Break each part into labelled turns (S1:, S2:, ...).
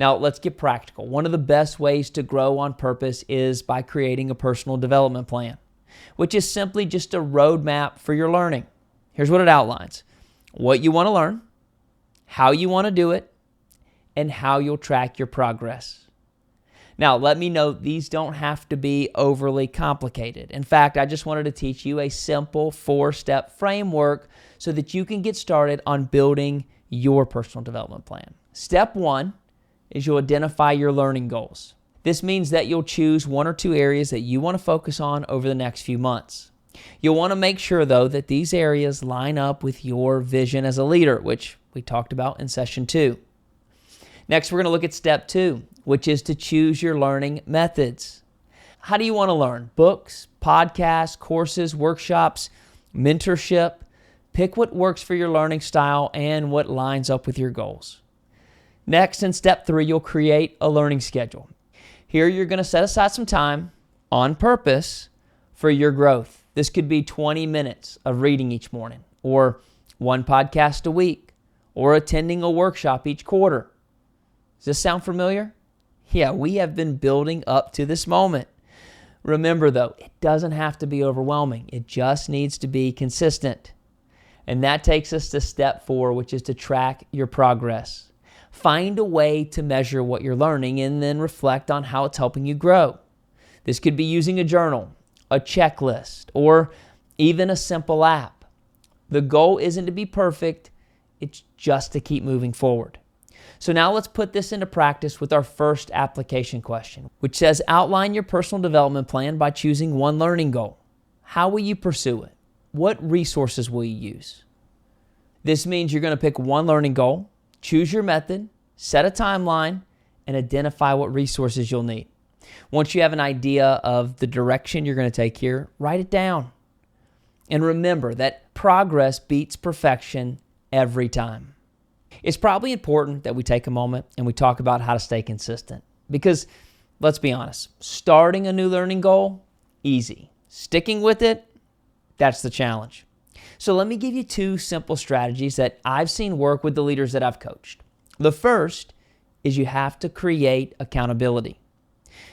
S1: Now, let's get practical. One of the best ways to grow on purpose is by creating a personal development plan, which is simply just a roadmap for your learning. Here's what it outlines: what you want to learn, how you want to do it, and how you'll track your progress. Now, let me note, these don't have to be overly complicated. In fact, I just wanted to teach you a simple 4-step framework so that you can get started on building your personal development plan. Step 1 is you'll identify your learning goals. This means that you'll choose 1 or 2 areas that you want to focus on over the next few months. You'll want to make sure, though, that these areas line up with your vision as a leader, which we talked about in session 2. Next, we're going to look at step 2, which is to choose your learning methods. How do you want to learn? Books, podcasts, courses, workshops, mentorship. Pick what works for your learning style and what lines up with your goals. Next, in step 3, you'll create a learning schedule. Here, you're going to set aside some time on purpose for your growth. This could be 20 minutes of reading each morning, or 1 podcast a week, or attending a workshop each quarter. Does this sound familiar? Yeah, we have been building up to this moment. Remember, though, it doesn't have to be overwhelming. It just needs to be consistent. And that takes us to step 4, which is to track your progress. Find a way to measure what you're learning and then reflect on how it's helping you grow. This could be using a journal, a checklist, or even a simple app. The goal isn't to be perfect, it's just to keep moving forward. So now let's put this into practice with our first application question, which says outline your personal development plan by choosing 1 learning goal. How will you pursue it? What resources will you use? This means you're going to pick 1 learning goal, choose your method, set a timeline, and identify what resources you'll need. Once you have an idea of the direction you're going to take here, write it down. And remember that progress beats perfection every time. It's probably important that we take a moment and we talk about how to stay consistent. Because, let's be honest, starting a new learning goal, easy. Sticking with it, that's the challenge. So let me give you 2 simple strategies that I've seen work with the leaders that I've coached. The first is you have to create accountability.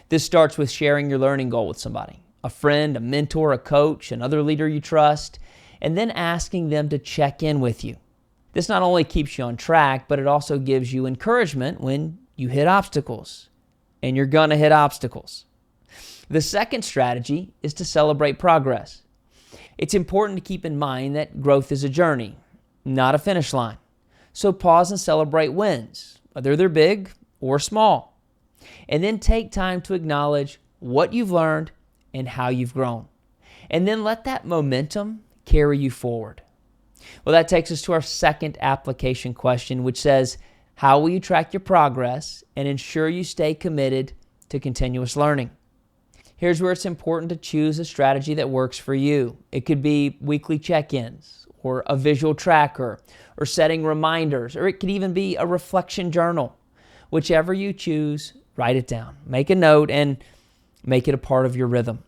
S1: This starts with sharing your learning goal with somebody, a friend, a mentor, a coach, another leader you trust, and then asking them to check in with you. This not only keeps you on track, but it also gives you encouragement when you hit obstacles. And you're going to hit obstacles. The second strategy is to celebrate progress. It's important to keep in mind that growth is a journey, not a finish line. So pause and celebrate wins, whether they're big or small. And then take time to acknowledge what you've learned and how you've grown. And then let that momentum carry you forward. Well, that takes us to our second application question, which says, how will you track your progress and ensure you stay committed to continuous learning? Here's where it's important to choose a strategy that works for you. It could be weekly check-ins, or a visual tracker, or setting reminders, or it could even be a reflection journal. Whichever you choose, write it down, make a note, and make it a part of your rhythm.